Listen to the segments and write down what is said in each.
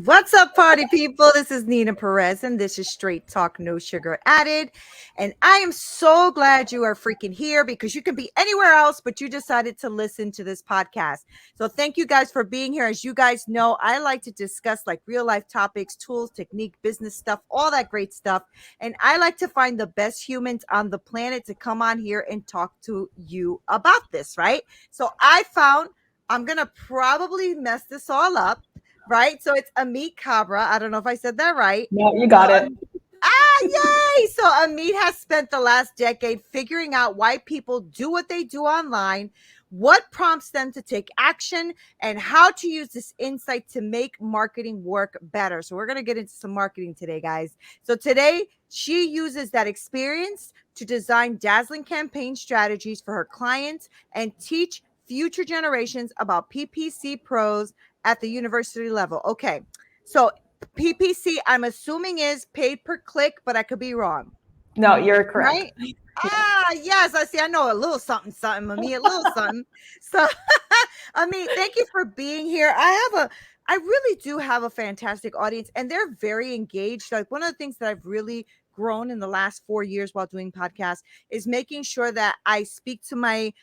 What's up, party people? This is Neena Perez, and this is Straight Talk, No Sugar Added. And I am so glad you are freaking here because you can be anywhere else, but you decided to listen to this podcast. So thank you guys for being here. As you guys know, I like to discuss like real life topics, tools, technique, business stuff, all that great stuff. And I like to find the best humans on the planet to come on here and talk to you about this, right? So I'm going to probably mess this all up. Right. So it's Ameet Khabra. I don't know if I said that right. No, you got it. Yay. So Ameet has spent the last decade figuring out why people do what they do online, what prompts them to take action, and how to use this insight to make marketing work better. So we're going to get into some marketing today, guys. So today she uses that experience to design dazzling campaign strategies for her clients and teach future generations about PPC pros at the university level. Okay. So PPC, I'm assuming is paid per click, but I could be wrong. No, you're correct. Right? Yes. I know a little something, a little something. So, thank you for being here. I really do have a fantastic audience, and they're very engaged. Like, one of the things that I've really grown in the last 4 years while doing podcasts is making sure that I speak to my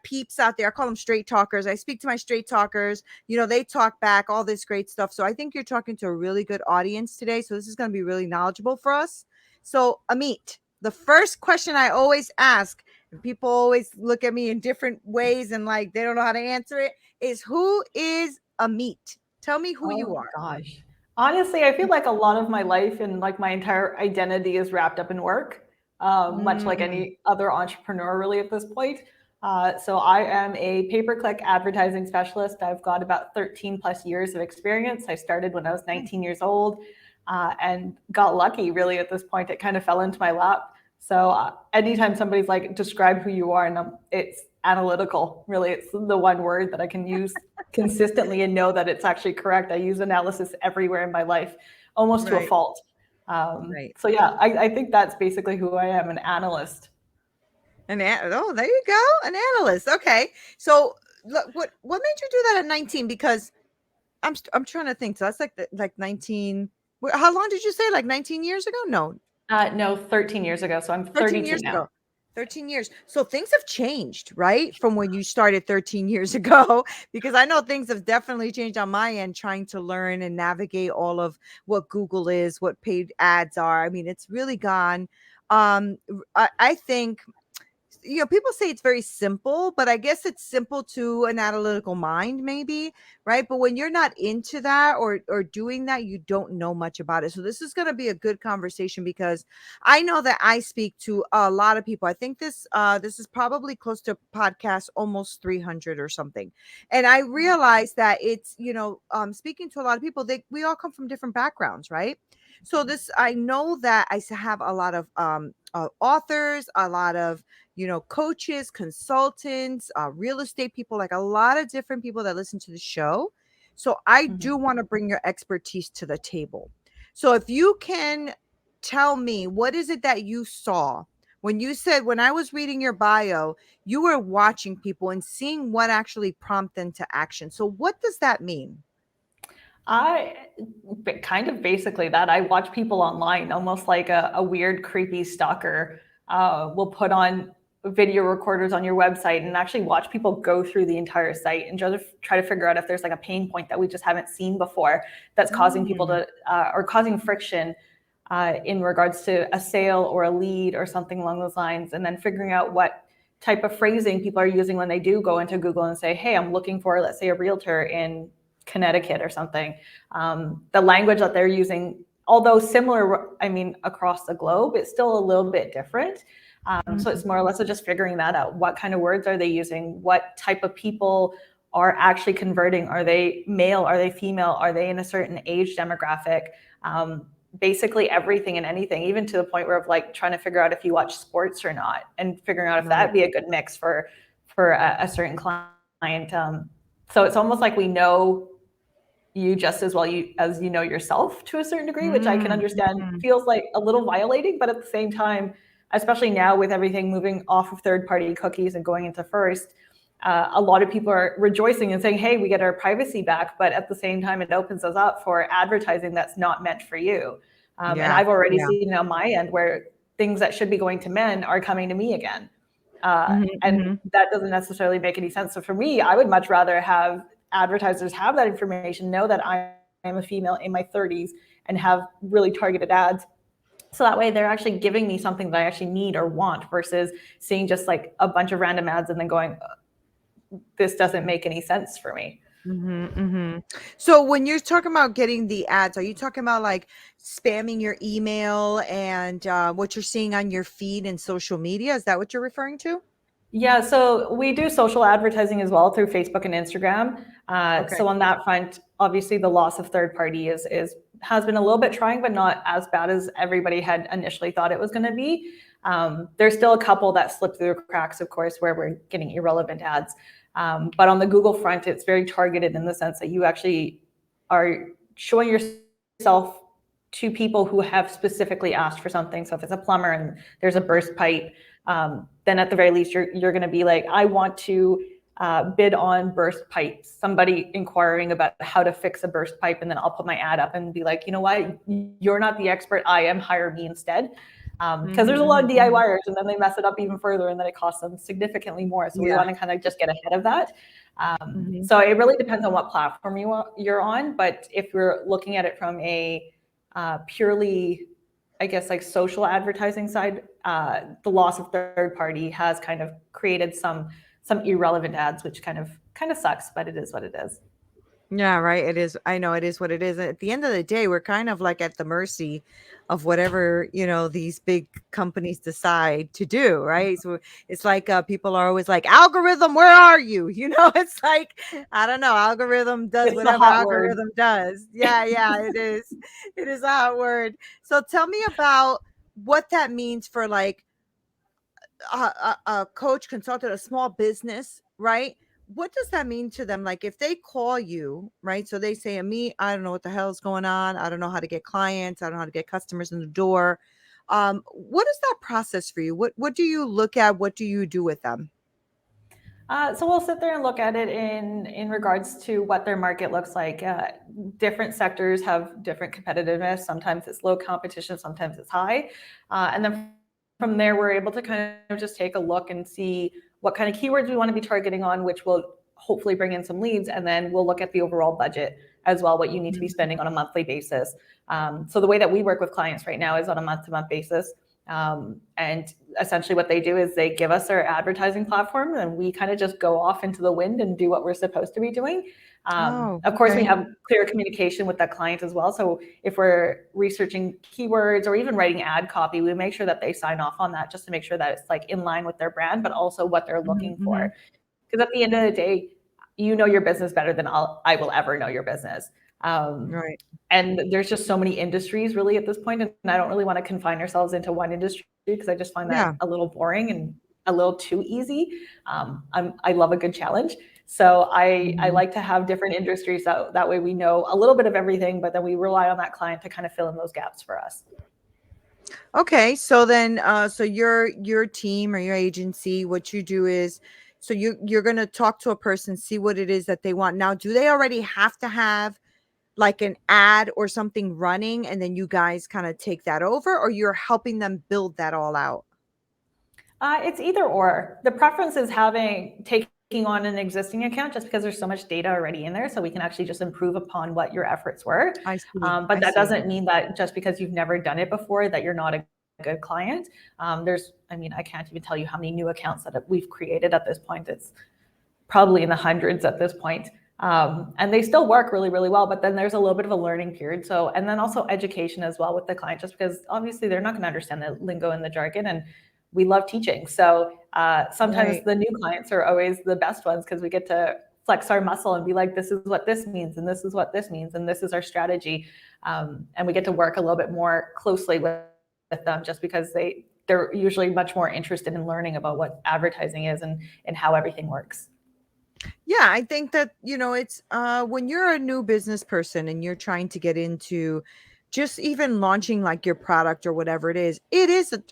peeps out there. I call them straight talkers. I speak to my straight talkers, they talk back, all this great stuff. So I think you're talking to a really good audience today. So this is going to be really knowledgeable for us. So Ameet, the first question I always ask, and people always look at me in different ways and like they don't know how to answer it, is who is Ameet? Tell me who you are. Gosh. Honestly, I feel like a lot of my life and like my entire identity is wrapped up in work, much like any other entrepreneur really at this point. So I am a pay-per-click advertising specialist. I've got about 13 plus years of experience. I started when I was 19 years old and got lucky really at this point. It kind of fell into my lap. So anytime somebody's like, describe who you are, and it's analytical, really. It's the one word that I can use consistently and know that it's actually correct. I use analysis everywhere in my life, almost to a fault. So yeah, I think that's basically who I am, an analyst. There you go, an analyst. Okay, so look, what made you do that at 19? Because I'm trying to think. So that's like 19. How long did you say? Like 19 years ago? No, 13 years ago. So I'm 32 now. Ago. 13 years. So things have changed, right? From when you started 13 years ago, because I know things have definitely changed on my end, trying to learn and navigate all of what Google is, what paid ads are. I mean, it's really gone. I think, people say it's very simple, but I guess it's simple to an analytical mind, maybe, right? But when you're not into that or doing that, you don't know much about it. So this is going to be a good conversation because I know that I speak to a lot of people. I think this is probably close to podcast almost 300 or something. And I realize that it's, speaking to a lot of people, we all come from different backgrounds, right? So I know that I have a lot of authors, a lot of coaches, consultants, real estate people, like a lot of different people that listen to the show. So I do want to bring your expertise to the table. So if you can tell me, what is it that you saw when you said, when I was reading your bio, you were watching people and seeing what actually prompted them to action. So what does that mean? I kind of basically that. I watch people online, almost like a weird, creepy stalker will put on video recorders on your website and actually watch people go through the entire site and just try to figure out if there's like a pain point that we just haven't seen before that's causing people to or causing friction in regards to a sale or a lead or something along those lines, and then figuring out what type of phrasing people are using when they do go into Google and say, hey, I'm looking for, let's say, a realtor in Connecticut or something. The language that they're using, although similar, across the globe, it's still a little bit different. So it's more or less just figuring that out. What kind of words are they using? What type of people are actually converting? Are they male? Are they female? Are they in a certain age demographic? Basically everything and anything, even to the point where of like trying to figure out if you watch sports or not, and figuring out if that'd be a good mix for a certain client. So it's almost like we know you just as well as you know yourself to a certain degree, which I can understand feels like a little violating, but at the same time, especially now with everything moving off of third-party cookies and going into first, a lot of people are rejoicing and saying, hey, we get our privacy back, but at the same time, it opens us up for advertising that's not meant for you. And Yeah. I've already Yeah. seen on my end where things that should be going to men are coming to me again. And Mm-hmm. that doesn't necessarily make any sense. So for me, I would much rather have advertisers have that information, know that I am a female in my 30s, and have really targeted ads. So that way they're actually giving me something that I actually need or want versus seeing just like a bunch of random ads and then going, this doesn't make any sense for me. Mm-hmm, mm-hmm. So when you're talking about getting the ads, are you talking about like spamming your email and what you're seeing on your feed and social media? Is that what you're referring to? Yeah, so we do social advertising as well through Facebook and Instagram. Okay. So on that front, obviously the loss of third party is has been a little bit trying, but not as bad as everybody had initially thought it was going to be. There's still a couple that slip through the cracks, of course, where we're getting irrelevant ads. But on the Google front, it's very targeted in the sense that you actually are showing yourself to people who have specifically asked for something. So if it's a plumber and there's a burst pipe, then at the very least you're going to be like, I want to bid on burst pipes. Somebody inquiring about how to fix a burst pipe, and then I'll put my ad up and be like, you know what, you're not the expert. I am. Hire me instead. Because there's a lot of Mm-hmm, mm-hmm, DIYers, and then they mess it up even further, and then it costs them significantly more. So we yeah. want to kind of just get ahead of that. Mm-hmm. So it really depends on what platform you're on. But if you're looking at it from a purely, I guess, like social advertising side, the loss of third party has kind of created some irrelevant ads, which kind of sucks, but it is what it is. Yeah, right. It is. I know it is what it is. At the end of the day, we're kind of like at the mercy of whatever, these big companies decide to do, right? So it's like people are always like, algorithm, where are you? It's like, I don't know, algorithm does It's the whatever hot word. algorithm does. Yeah, yeah, it is. It is a hot word. So tell me about what that means for like a coach, consultant, a small business, right? What does that mean to them? Like if they call you, right? So they say, "Me, I don't know what the hell's going on. I don't know how to get clients. I don't know how to get customers in the door." What is that process for you? What do you look at? What do you do with them? So we'll sit there and look at it in regards to what their market looks like. Different sectors have different competitiveness. Sometimes it's low competition, sometimes it's high, and then from there we're able to kind of just take a look and see what kind of keywords we want to be targeting on, which will hopefully bring in some leads, and then we'll look at the overall budget as well, what you need to be spending on a monthly basis. So the way that we work with clients right now is on a month-to-month basis. And essentially what they do is they give us their advertising platform, and we kind of just go off into the wind and do what we're supposed to be doing. Oh, Of course, we okay. have clear communication with that client as well. So if we're researching keywords or even writing ad copy, we make sure that they sign off on that just to make sure that it's like in line with their brand, but also what they're looking Mm-hmm. for. Because at the end of the day, you know your business better than I will ever know your business. Um, Right. and there's just so many industries really at this point, and I don't really want to confine ourselves into one industry because I just find that Yeah. a little boring and a little too easy. I love a good challenge, so I Mhm. like to have different industries that way we know a little bit of everything, but then we rely on that client to kind of fill in those gaps for us. Okay, so then so your team or your agency, what you do is so you're going to talk to a person, see what it is that they want. Now, do they already have to have like an ad or something running and then you guys kind of take that over, or you're helping them build that all out? It's either or. The preference is having taking on an existing account just because there's so much data already in there, so we can actually just improve upon what your efforts were. I see. But I that see. doesn't mean that just because you've never done it before that you're not a good client. I mean, I can't even tell you how many new accounts that we've created at this point. It's probably in the hundreds at this point. And they still work really, really well, but then there's a little bit of a learning period. So, and then also education as well with the client, just because obviously they're not going to understand the lingo and the jargon, and we love teaching. So sometimes Right. the new clients are always the best ones because we get to flex our muscle and be like, this is what this means, and this is what this means, and this is our strategy. And we get to work a little bit more closely with them just because they're usually much more interested in learning about what advertising is and how everything works. Yeah, I think that, it's when you're a new business person and you're trying to get into just even launching like your product or whatever it is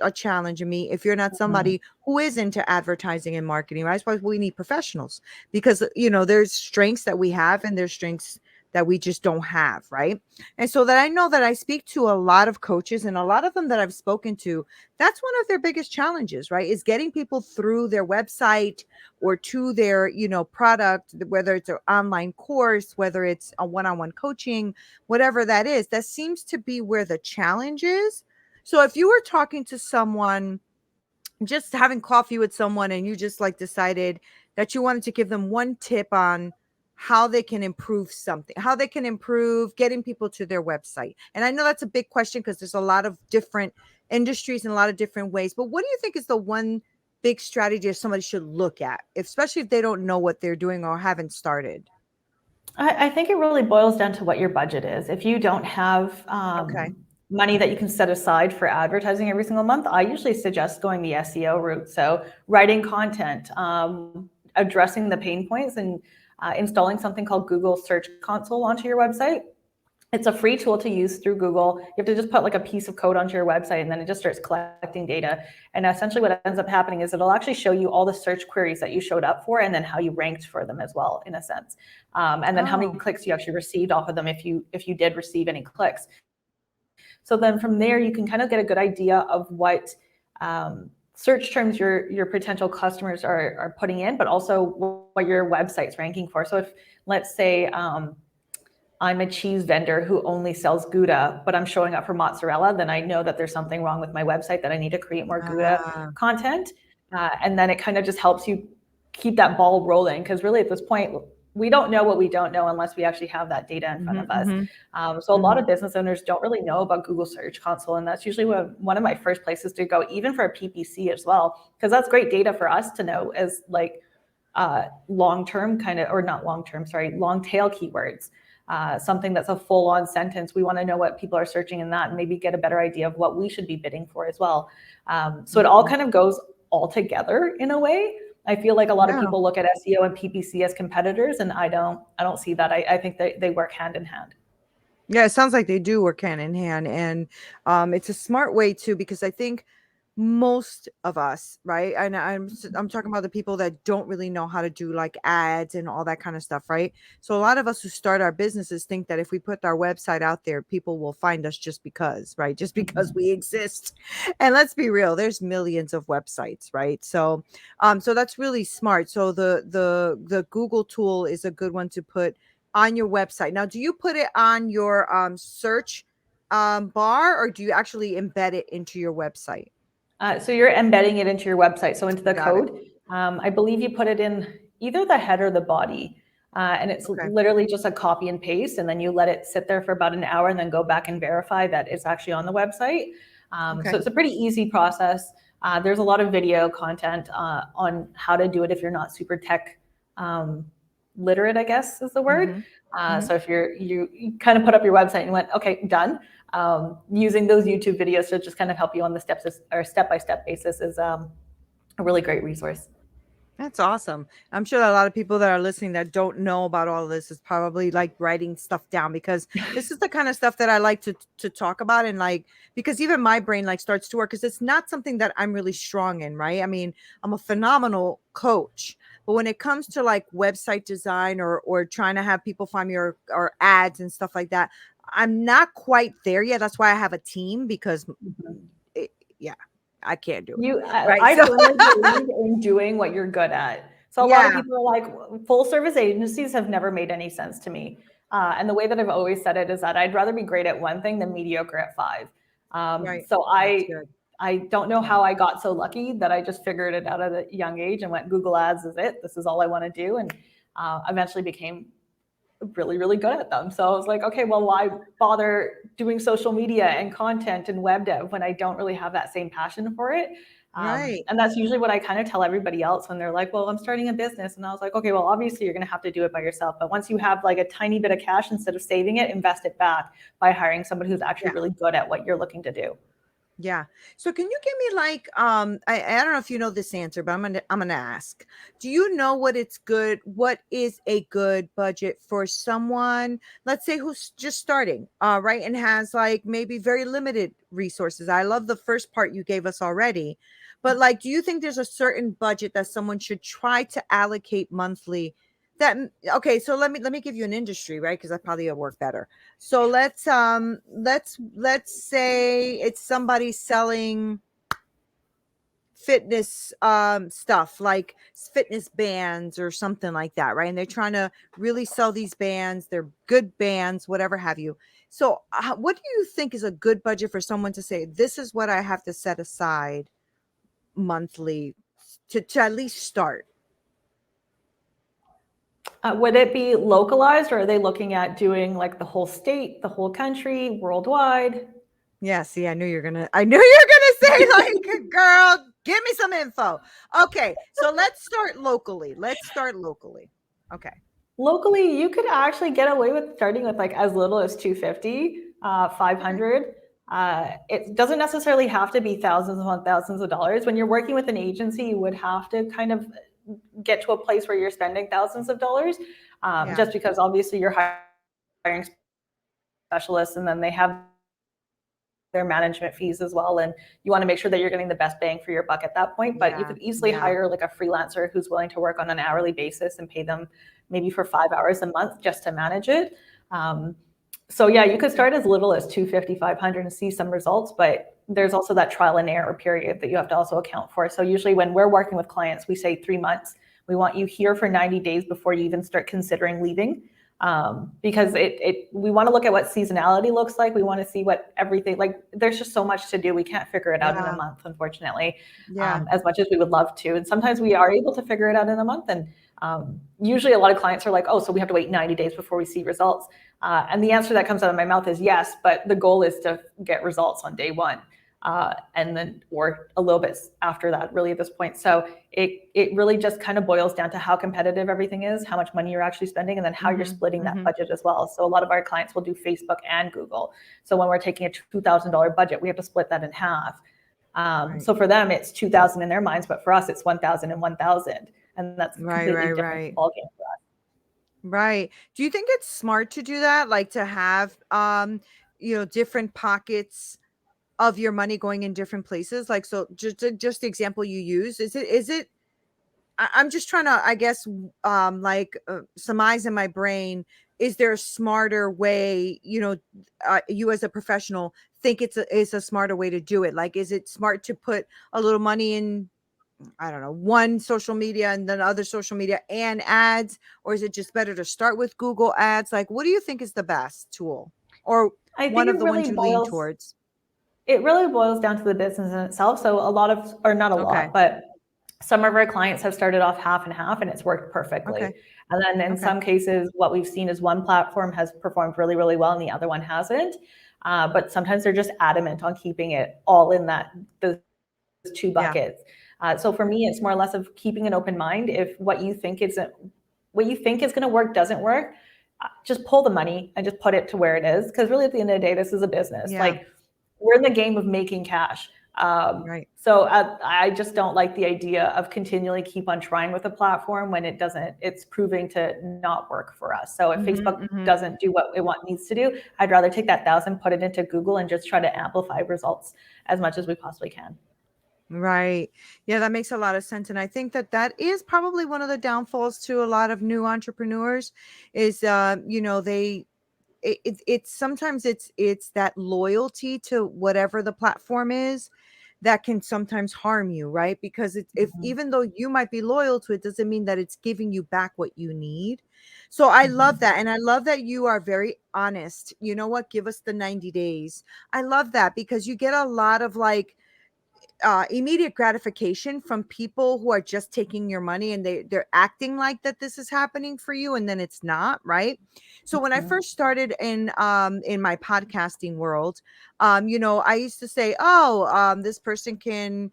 a challenge to me if you're not somebody who is into advertising and marketing, right? That's why we need professionals, because there's strengths that we have and there's strengths that we just don't have, right? And so that I know that I speak to a lot of coaches, and a lot of them that I've spoken to, that's one of their biggest challenges, right? Is getting people through their website or to their, product, whether it's an online course, whether it's a one-on-one coaching, whatever that is, that seems to be where the challenge is. So if you were talking to someone, just having coffee with someone, and you just like decided that you wanted to give them one tip on how they can improve something, how they can improve getting people to their website. And I know that's a big question because there's a lot of different industries and a lot of different ways, but what do you think is the one big strategy somebody should look at, especially if they don't know what they're doing or haven't started? I think it really boils down to what your budget is. If you don't have Okay. money that you can set aside for advertising every single month, I usually suggest going the SEO route. So writing content, addressing the pain points, and installing something called Google Search Console onto your website. It's a free tool to use through Google. You have to just put like a piece of code onto your website, and then it just starts collecting data. And essentially what ends up happening is it'll actually show you all the search queries that you showed up for, and then how you ranked for them as well, in a sense. And then how many Oh. clicks you actually received off of them, if you did receive any clicks. So then from there, you can kind of get a good idea of what search terms your potential customers are putting in, but also what your website's ranking for. So if, let's say, I'm a cheese vendor who only sells Gouda, but I'm showing up for mozzarella, then I know that there's something wrong with my website, that I need to create more Gouda Ah. content. And then it kind of just helps you keep that ball rolling, because really at this point, we don't know what we don't know unless we actually have that data in front of us. So a lot of business owners don't really know about Google Search Console, and that's usually one of my first places to go, even for a PPC as well, because that's great data for us to know as like long-term kind of, or not long-term, sorry, long tail keywords. Something that's a full-on sentence. We want to know what people are searching in that, and maybe get a better idea of what we should be bidding for as well. So it all kind of goes all together in a way. I feel like a lot of Yeah. people look at SEO and PPC as competitors, and I don't see that. I think they work hand in hand. Yeah, it sounds like they do work hand in hand, and it's a smart way too, because I think most of us, right? And I'm talking about the people that don't really know how to do like ads and all that kind of stuff, right? So a lot of us who start our businesses think that if we put our website out there, people will find us just because, right? Just because we exist. And let's be real, there's millions of websites, right? So that's really smart. So the Google tool is a good one to put on your website. Now, do you put it on your search bar, or do you actually embed it into your website? So you're embedding it into your website, so into the Got it. code. I believe you put it in either the head or the body, and it's Okay. literally just a copy and paste, and then you let it sit there for about an hour, and then go back and verify that it's actually on the website. So Okay. it's a pretty easy process. There's a lot of video content on how to do it if you're not super tech literate, I guess is the word. Hmm. So if you kind of put up your website and went, okay, done. Using those YouTube videos to just kind of help you on the steps or step-by-step basis is a really great resource. That's awesome. I'm sure that a lot of people that are listening that don't know about all of this is probably like writing stuff down, because this is the kind of stuff that I like to talk about, and like, because even my brain like starts to work, because it's not something that I'm really strong in, right? I mean, I'm a phenomenal coach, but when it comes to like website design or trying to have people find me, or ads and stuff like that, I'm not quite there yet. That's why I have a team, because yeah, I can't do it. Right. I So firmly believe in doing what you're good at. So a lot of yeah. people are like, full service agencies have never made any sense to me. And the way that I've always said it is that I'd rather be great at one thing than mediocre at five. Right. So That's good. I don't know how I got so lucky that I just figured it out at a young age and went, Google Ads is it. This is all I want to do. And eventually became really, really good at them. So I was like, okay, well, why bother doing social media and content and web dev when I don't really have that same passion for it? Right. And that's usually what I kind of tell everybody else when they're like, well, I'm starting a business. And I was like, okay, well, obviously you're going to have to do it by yourself. But once you have like a tiny bit of cash, instead of saving it, invest it back by hiring somebody who's actually Yeah. really good at what you're looking to do. Yeah. So can you give me like I don't know if you know this answer, but I'm gonna ask. Do you know what is a good budget for someone, let's say who's just starting, right, and has like maybe very limited resources? I love the first part you gave us already. But like, do you think there's a certain budget that someone should try to allocate monthly? Okay, so let me give you an industry, right? Because I probably will work better. So let's say it's somebody selling fitness stuff like fitness bands or something like that, right? And they're trying to really sell these bands. They're good bands, whatever have you. So what do you think is a good budget for someone to say, this is what I have to set aside monthly to at least start? Would it be localized, or are they looking at doing like the whole state, the whole country, worldwide? Yeah, see, I knew you were gonna say, like, girl, give me some info. Okay, so let's start locally. Okay. Locally, you could actually get away with starting with like as little as 250, Okay. 500. It doesn't necessarily have to be thousands upon thousands of dollars. When you're working with an agency, you would have to kind of get to a place where you're spending thousands of dollars, Yeah. just because obviously you're hiring specialists and then they have their management fees as well, and you want to make sure that you're getting the best bang for your buck at that point. But you Yeah. could easily Yeah. hire like a freelancer who's willing to work on an hourly basis and pay them maybe for 5 hours a month just to manage it. um, so yeah, you could start as little as 250, 500 and see some results, but there's also that trial and error period that you have to also account for. So usually when we're working with clients, we say 3 months. We want you here for 90 days before you even start considering leaving, because we want to look at what seasonality looks like. We want to see what everything, like there's just so much to do. We can't figure it out in a Yeah. month, unfortunately, Yeah. as much as we would love to. And sometimes we are able to figure it out in a month. And usually a lot of clients are like, oh, so we have to wait 90 days before we see results. And the answer that comes out of my mouth is yes, but the goal is to get results on day one. And then, or a little bit after that, really at this point. So it really just kind of boils down to how competitive everything is, how much money you're actually spending, and then how you're Mm-hmm. splitting that Mm-hmm. budget as well. So a lot of our clients will do Facebook and Google. So when we're taking a $2,000 budget, we have to split that in half. Right. So for them, it's 2,000 in their minds, but for us, it's 1,000 and 1,000, and that's a Right. completely Right. different Right. ballgame for us. Right. Do you think it's smart to do that? Like to have different pockets of your money going in different places? Like, so just the example you use, is it I'm just trying to, I guess, like surmise in my brain. Is there a smarter way? You as a professional think is a smarter way to do it. Like, is it smart to put a little money in, I don't know, one social media and then other social media and ads, or is it just better to start with Google Ads? Like, what do you think is the best tool, or I one think of the ones you lean towards? it really boils down to the business in itself. So a lot of, or not a lot, Okay. but some of our clients have started off half and half and it's worked perfectly. Okay. And then in Okay. some cases, what we've seen is one platform has performed really, really well and the other one hasn't. But sometimes they're just adamant on keeping it all in those two Yeah. buckets. So for me, it's more or less of keeping an open mind. If what you think is going to work doesn't work, just pull the money and just put it to where it is. Because really, at the end of the day, this is a business. Yeah. Like we're in the game of making cash. Right. So I just don't like the idea of continually keep on trying with a platform when it doesn't. It's proving to not work for us. So if Facebook Mm-hmm, mm-hmm. doesn't do what needs to do, I'd rather take that 1,000, put it into Google, and just try to amplify results as much as we possibly can. Right. Yeah, that makes a lot of sense. And I think that that is probably one of the downfalls to a lot of new entrepreneurs is, it's sometimes it's that loyalty to whatever the platform is that can sometimes harm you, right? Because if Mhm. even though you might be loyal to it, doesn't mean that it's giving you back what you need. So I love Mhm. that. And I love that you are very honest. You know what? Give us the 90 days. I love that because you get a lot of like immediate gratification from people who are just taking your money and they're acting like that this is happening for you and then it's not, right? So when I Mhm. first started in my podcasting world, I used to say, oh, this person's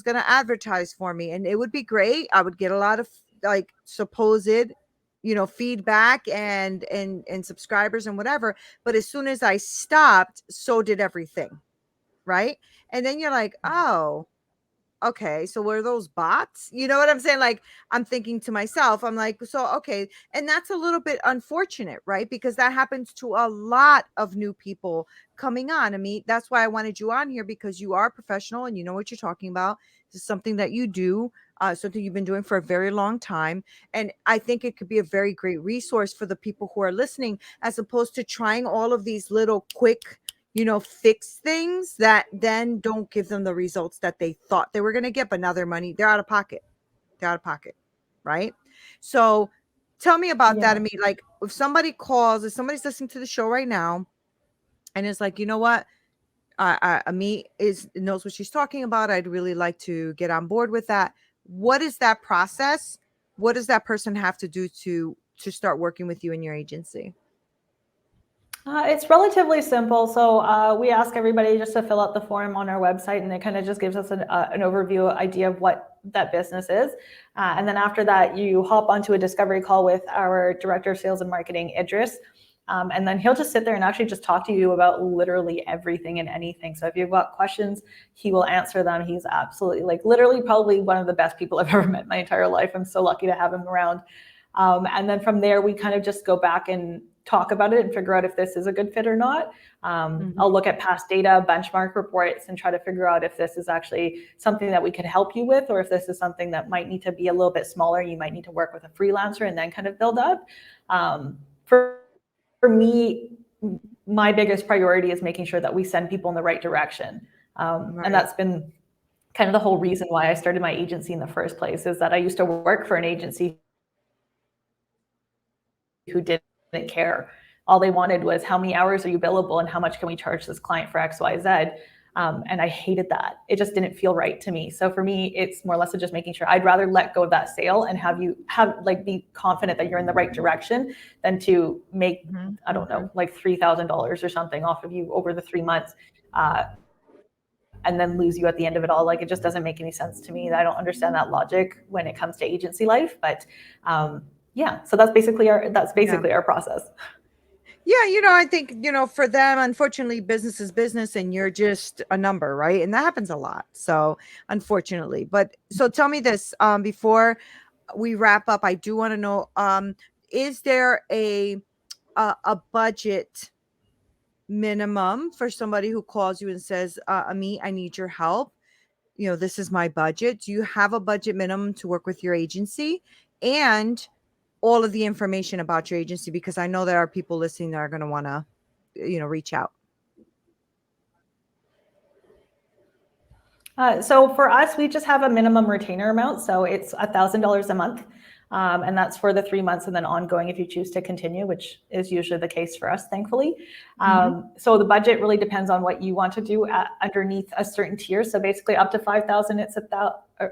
going to advertise for me, and it would be great. I would get a lot of like supposed feedback and subscribers and whatever, but as soon as I stopped, so did everything, right? And then you're like, oh, okay, so were those bots? You know what I'm saying? Like, I'm thinking to myself, I'm like, so okay, and that's a little bit unfortunate, right? Because that happens to a lot of new people coming on. I mean, that's why I wanted you on here, because you are a professional and you know what you're talking about. This is something that you do, something you've been doing for a very long time, and I think it could be a very great resource for the people who are listening, as opposed to trying all of these little quick, fix things that then don't give them the results that they thought they were going to get, but now they're out of pocket. They're out of pocket, right? So tell me about that. I Yeah. mean, like, if somebody calls, if somebody's listening to the show right now and it's like, you know what, Ameet knows what she's talking about. I'd really like to get on board with that. What is that process? What does that person have to do to start working with you in your agency? It's relatively simple. So we ask everybody just to fill out the form on our website, and it kind of just gives us an overview idea of what that business is. And then after that, you hop onto a discovery call with our director of sales and marketing, Idris. And then he'll just sit there and actually just talk to you about literally everything and anything. So if you've got questions, he will answer them. He's absolutely, like, literally probably one of the best people I've ever met in my entire life. I'm so lucky to have him around. And then from there, we kind of just go back and talk about it and figure out if this is a good fit or not. I'll look at past data, benchmark reports, and try to figure out if this is actually something that we could help you with, or if this is something that might need to be a little bit smaller. You might need to work with a freelancer and then kind of build up. For me, my biggest priority is making sure that we send people in the right direction. Right. And that's been kind of the whole reason why I started my agency in the first place, is that I used to work for an agency who didn't care. All they wanted was, how many hours are you billable and how much can we charge this client for XYZ? And I hated that. It just didn't feel right to me. So for me, it's more or less of just making sure I'd rather let go of that sale and have you be confident that you're in the right direction, than to make, I don't know, like $3,000 or something off of you over the 3 months. And then lose you at the end of it all. Like, it just doesn't make any sense to me. I don't understand that logic when it comes to agency life. But yeah, so that's basically our process. Yeah, I think, for them, unfortunately, business is business and you're just a number, right? And that happens a lot. So, unfortunately. But so tell me this, before we wrap up, I do want to know, is there a budget minimum for somebody who calls you and says, Ameet, I need your help. This is my budget. Do you have a budget minimum to work with your agency? And all of the information about your agency, because I know there are people listening that are going to want to, reach out. So for us, we just have a minimum retainer amount. So it's $1,000 a month. And that's for the 3 months, and then ongoing if you choose to continue, which is usually the case for us, thankfully. So the budget really depends on what you want to do underneath a certain tier. So basically up to 5,000,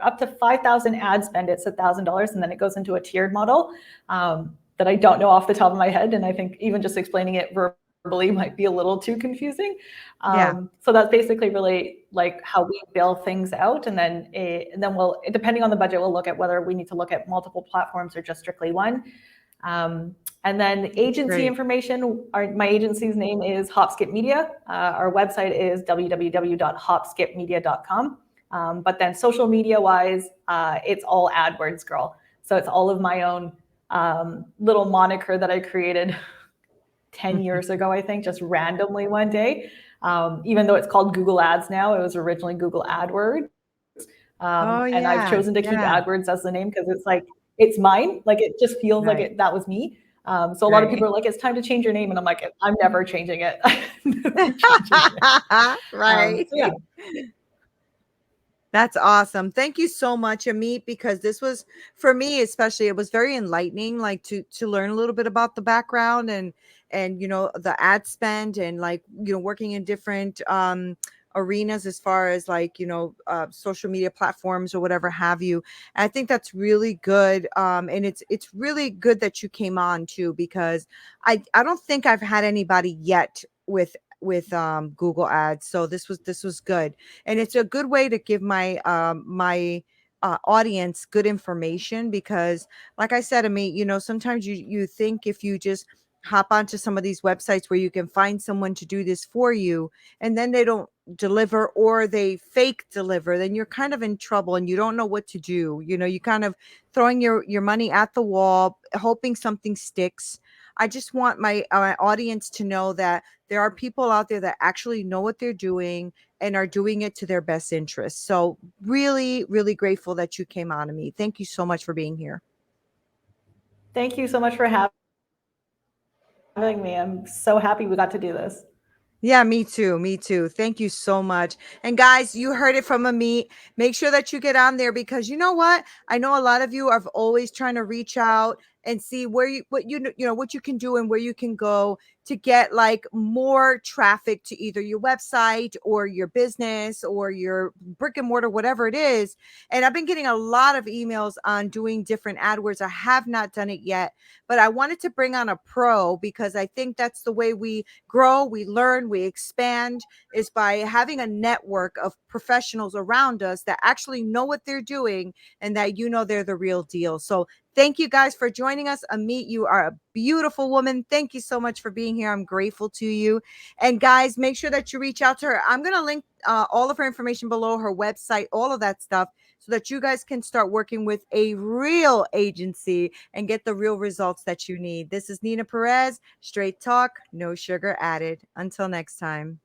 up to 5,000 ad spend, it's $1,000, and then it goes into a tiered model that I don't know off the top of my head. And I think even just explaining it verbally might be a little too confusing. So that's basically really like how we bill things out. And then we'll, depending on the budget, we'll look at whether we need to look at multiple platforms or just strictly one. And then agency information, my agency's name is Hopskip Media. Our website is www.hopskipmedia.com. But then social media wise, it's all AdWords girl. So it's all of my own little moniker that I created 10 years ago, I think, just randomly one day. Even though it's called Google Ads now, it was originally Google AdWords. And I've chosen to keep AdWords as the name because it's like, it's mine. Like, it just feels like that was me. So a lot of people are like, it's time to change your name. And I'm like, I'm never changing it. Right. So yeah. That's awesome. Thank you so much, Ameet, because this was, for me especially, it was very enlightening, like to learn a little bit about the background and the ad spend, and like working in different arenas as far as like social media platforms or whatever have you. And I think that's really good, and it's really good that you came on too, because I don't think I've had anybody yet with Google Ads. So this was good, and it's a good way to give my audience good information, because like I said, Ameet, sometimes you think if you just hop onto some of these websites where you can find someone to do this for you, and then they don't deliver or they fake deliver, then you're kind of in trouble and you don't know what to do. You kind of throwing your money at the wall, hoping something sticks. I just want my audience to know that there are people out there that actually know what they're doing and are doing it to their best interest. So really, really grateful that you came on to me. Thank you so much for being here. Thank you so much for having me. I'm so happy we got to do this. Yeah, me too. Me too. Thank you so much. And guys, you heard it from Ameet. Make sure that you get on there, because you know what? I know a lot of you are always trying to reach out and see where what you can do and where you can go to get like more traffic to either your website or your business or your brick and mortar, whatever it is. And I've been getting a lot of emails on doing different AdWords. I have not done it yet, but I wanted to bring on a pro because I think that's the way we grow, we learn, we expand, is by having a network of professionals around us that actually know what they're doing and that they're the real deal. So thank you guys for joining us. Ameet, you are a beautiful woman. Thank you so much for being here. I'm grateful to you. And guys, make sure that you reach out to her. I'm going to link all of her information below, her website, all of that stuff, so that you guys can start working with a real agency and get the real results that you need. This is Neena Perez, Straight Talk, no sugar added. Until next time.